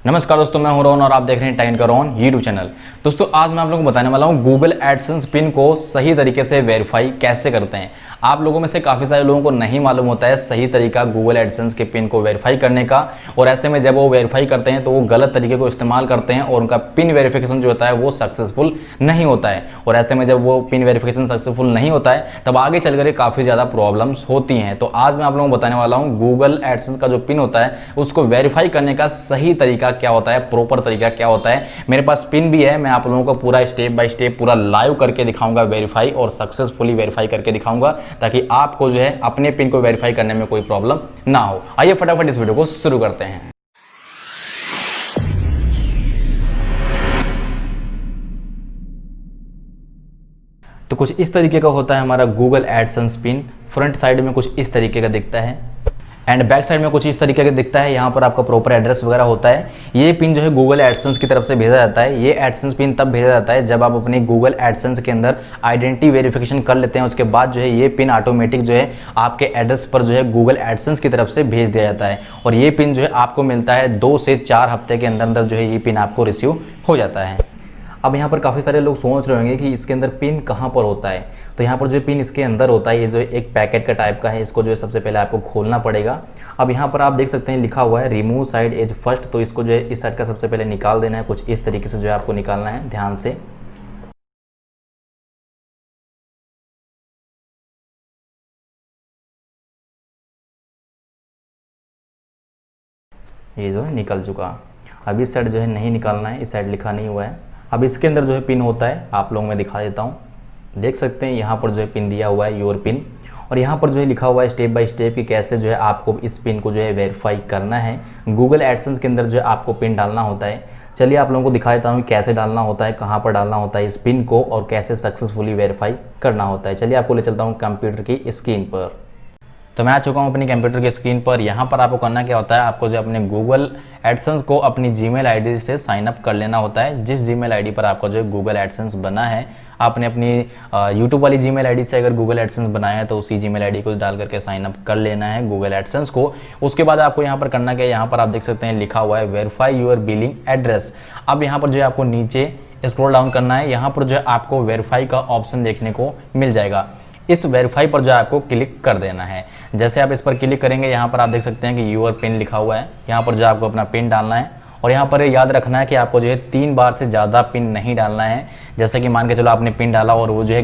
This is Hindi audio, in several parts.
नमस्कार दोस्तों, मैं हूं रोहन और आप देख रहे हैं टाइम का रोहन यूट्यूब चैनल। दोस्तों आज मैं आप लोगों को बताने वाला हूं गूगल एडसेंस पिन को सही तरीके से वेरीफाई कैसे करते हैं। आप लोगों में से काफ़ी सारे लोगों को नहीं मालूम होता है सही तरीका गूगल एडसेंस के पिन को वेरीफाई करने का, और ऐसे में जब वो वेरीफाई करते हैं तो वो गलत तरीके को इस्तेमाल करते हैं और उनका पिन वेरिफिकेशन जो होता है वो सक्सेसफुल नहीं होता है। और ऐसे में जब वो पिन वेरिफिकेशन सक्सेसफुल नहीं होता है तब आगे चल कर काफ़ी ज़्यादा प्रॉब्लम्स होती हैं। तो आज मैं आप लोगों को बताने वाला हूँ गूगल एडसेंस का जो पिन होता है उसको वेरीफाई करने का सही तरीका क्या होता है, प्रॉपर तरीका क्या होता है। मेरे पास पिन भी है, मैं आप लोगों को पूरा स्टेप बाय स्टेप पूरा लाइव करके दिखाऊंगा वेरीफाई, और सक्सेसफुली वेरीफाई करके दिखाऊंगा ताकि आपको जो है अपने पिन को वेरीफाई करने में कोई प्रॉब्लम ना हो। आइए फटाफट इस वीडियो को शुरू करते हैं। तो कुछ इस तरीके का होता है हमारा Google AdSense pin. Front side में कुछ इस तरीके का दिखता है एंड बैक साइड में कुछ इस तरीके का दिखता है। यहाँ पर आपका प्रॉपर एड्रेस वगैरह होता है। ये पिन जो है गूगल एडसेंस की तरफ से भेजा जाता है। ये एडसेंस पिन तब भेजा जाता है जब आप अपने गूगल एडसेंस के अंदर आइडेंटिटी वेरिफिकेशन कर लेते हैं। उसके बाद जो है ये पिन ऑटोमेटिक जो है आपके एड्रेस पर जो है गूगल एडसेंस की तरफ से भेज दिया जाता है, और ये पिन जो है आपको मिलता है 2 से 4 हफ्ते के अंदर अंदर जो है ये पिन आपको रिसीव हो जाता है। अब यहाँ पर काफ़ी सारे लोग सोच रहे होंगे कि इसके अंदर पिन कहाँ पर होता है। तो यहाँ पर जो पिन इसके अंदर होता है ये जो एक पैकेट का टाइप का है, इसको जो है सबसे पहले आपको खोलना पड़ेगा। अब यहाँ पर आप देख सकते हैं लिखा हुआ है रिमूव साइड एज फर्स्ट, तो इसको जो है इस साइड का सबसे पहले निकाल देना है। कुछ इस तरीके से जो है आपको निकालना है, ध्यान से। ये जो है निकल चुका। अब इस साइड जो है नहीं निकालना है, इस साइड लिखा नहीं हुआ है। अब इसके अंदर जो है पिन होता है, आप लोगों में दिखा देता हूँ। देख सकते हैं यहाँ पर जो है पिन दिया हुआ है योर पिन, और यहाँ पर जो है लिखा हुआ है स्टेप बाय स्टेप कि कैसे जो है आपको इस पिन को जो है वेरीफाई करना है। गूगल एडसेंस के अंदर जो है आपको पिन डालना होता है। चलिए आप लोगों को दिखा देता हूँ कैसे डालना होता है, कहाँ पर डालना होता है इस पिन को, और कैसे सक्सेसफुली वेरीफाई करना होता है। चलिए आपको ले चलता हूँ कंप्यूटर की स्क्रीन पर। तो मैं आ चुका हूँ अपनी कंप्यूटर की स्क्रीन पर। यहाँ पर आपको करना क्या होता है, आपको जो अपने गूगल एडसेंस को अपनी जीमेल आईडी से साइन अप कर लेना होता है। जिस जीमेल आईडी पर आपका जो है गूगल एडसेंस बना है, आपने अपनी यूट्यूब वाली जीमेल आईडी से अगर गूगल एडसेंस बनाया है तो उसी जीमेल आईडी को डाल करके साइन अप कर लेना है गूगल एडसेंस को। उसके बाद आपको यहाँ पर करना क्या है, यहाँ पर आप देख सकते हैं लिखा हुआ है वेरीफाई योर बिलिंग एड्रेस। अब यहाँ पर जो है आपको नीचे स्क्रॉल डाउन करना है। यहाँ पर जो है आपको वेरीफाई का ऑप्शन देखने को मिल जाएगा। इस वेरीफाई पर जो है आपको क्लिक कर देना है। जैसे आप इस पर क्लिक करेंगे यहाँ पर आप देख सकते हैं कि यूर पिन लिखा हुआ है। यहाँ पर जो आपको अपना पिन डालना है, और यहाँ पर याद रखना है कि आपको जो है 3 बार से ज़्यादा पिन नहीं डालना है। जैसे कि मान के चलो आपने पिन डाला और वो जो है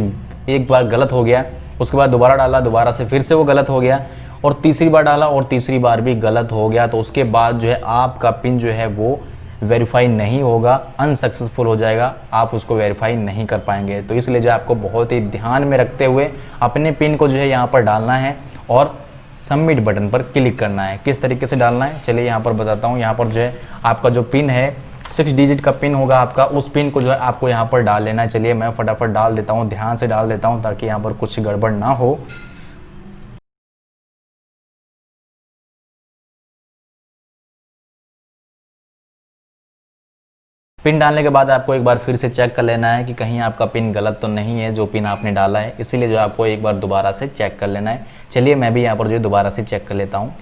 एक बार गलत हो गया, उसके बाद दोबारा डाला, दोबारा से फिर से वो गलत हो गया, और तीसरी बार डाला और तीसरी बार भी गलत हो गया, तो उसके बाद जो है आपका पिन जो है वो वेरीफाई नहीं होगा, अनसक्सेसफुल हो जाएगा, आप उसको वेरीफाई नहीं कर पाएंगे। तो इसलिए जो आपको बहुत ही ध्यान में रखते हुए अपने पिन को जो है यहाँ पर डालना है और सबमिट बटन पर क्लिक करना है। किस तरीके से डालना है चलिए यहाँ पर बताता हूँ। यहाँ पर जो है आपका जो पिन है 6 डिजिट का पिन होगा आपका, उस पिन को जो है आपको यहाँ पर डाल लेना है। चलिए मैं फटाफट डाल देता हूँ, ध्यान से डाल देता हूँ ताकि यहाँ पर कुछ गड़बड़ ना हो। पिन डालने के बाद आपको एक बार फिर से चेक कर लेना है कि कहीं आपका पिन गलत तो नहीं है जो पिन आपने डाला है, इसीलिए जो आपको एक बार दोबारा से चेक कर लेना है। चलिए मैं भी यहाँ पर जो दोबारा से चेक कर लेता हूँ।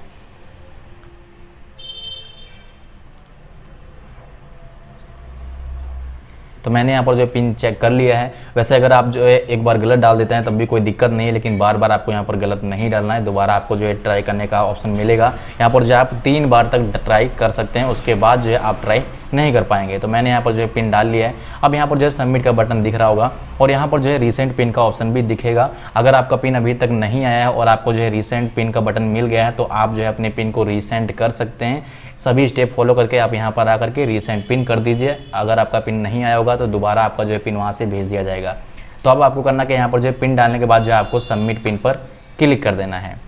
तो मैंने यहाँ पर जो पिन चेक कर लिया है। वैसे अगर आप जो है एक बार गलत डाल देते हैं तब भी कोई दिक्कत नहीं है, लेकिन बार बार आपको यहाँ पर गलत नहीं डालना है। दोबारा आपको जो है ट्राई करने का ऑप्शन मिलेगा। यहाँ पर जो आप 3 बार तक ट्राई कर सकते हैं, उसके बाद जो है आप ट्राई नहीं कर पाएंगे। तो मैंने यहाँ पर जो है पिन डाल लिया है। अब यहाँ पर जो है सबमिट का बटन दिख रहा होगा, और यहाँ पर जो है रीसेंट पिन का ऑप्शन भी दिखेगा। अगर आपका पिन अभी तक नहीं आया है और आपको जो है रीसेंट पिन का बटन मिल गया है तो आप जो है अपने पिन को रीसेंट कर सकते हैं। सभी स्टेप फॉलो करके आप यहाँ पर आकर के रीसेंट पिन कर दीजिए। अगर आपका पिन नहीं आया होगा तो दोबारा आपका जो है पिन वहाँ से भेज दिया जाएगा। तो अब आपको करना कि यहाँ पर जो है पिन डालने के बाद जो है आपको सबमिट पिन पर क्लिक कर देना है।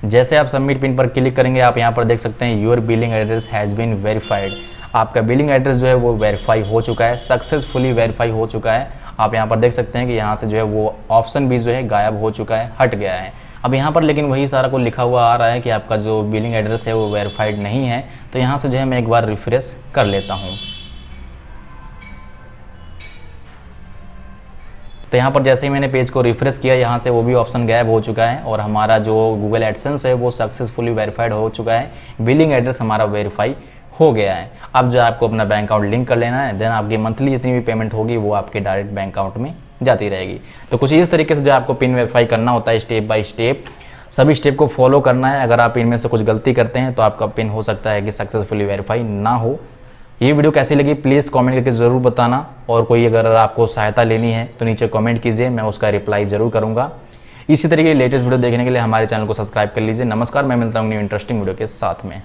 जैसे आप सबमिट पिन पर क्लिक करेंगे आप यहाँ पर देख सकते हैं your billing address has been verified. आपका बिलिंग एड्रेस जो है वो वेरीफाई हो चुका है, सक्सेसफुली वेरीफाई हो चुका है। आप यहाँ पर देख सकते हैं कि यहाँ से जो है वो ऑप्शन भी जो है गायब हो चुका है, हट गया है। अब यहाँ पर लेकिन वही सारा कुछ लिखा हुआ आ रहा है कि आपका जो बिलिंग एड्रेस है वो वेरीफाइड नहीं है। तो यहाँ से जो है मैं एक बार रिफ्रेश कर लेता हूँ। तो यहाँ पर जैसे ही मैंने पेज को रिफ्रेश किया, यहाँ से वो भी ऑप्शन गायब हो चुका है और हमारा जो गूगल एडसेंस है वो सक्सेसफुली वेरीफाइड हो चुका है। बिलिंग एड्रेस हमारा वेरीफाई हो गया है। अब जो आपको अपना बैंक अकाउंट लिंक कर लेना है, देन आपकी मंथली जितनी भी पेमेंट होगी वो आपके डायरेक्ट बैंक अकाउंट में जाती रहेगी। तो कुछ इस तरीके से जो आपको पिन वेरीफाई करना होता है, स्टेप बाय स्टेप सभी स्टेप को फॉलो करना है। अगर आप इनमें से कुछ गलती करते हैं तो आपका पिन हो सकता है कि सक्सेसफुली वेरीफाई ना हो। ये वीडियो कैसी लगी प्लीज़ कमेंट करके ज़रूर बताना, और कोई अगर आपको सहायता लेनी है तो नीचे कमेंट कीजिए, मैं उसका रिप्लाई ज़रूर करूँगा। इसी तरीके की लेटेस्ट वीडियो देखने के लिए हमारे चैनल को सब्सक्राइब कर लीजिए। नमस्कार, मैं मिलता हूँ न्यू इंटरेस्टिंग वीडियो के साथ में।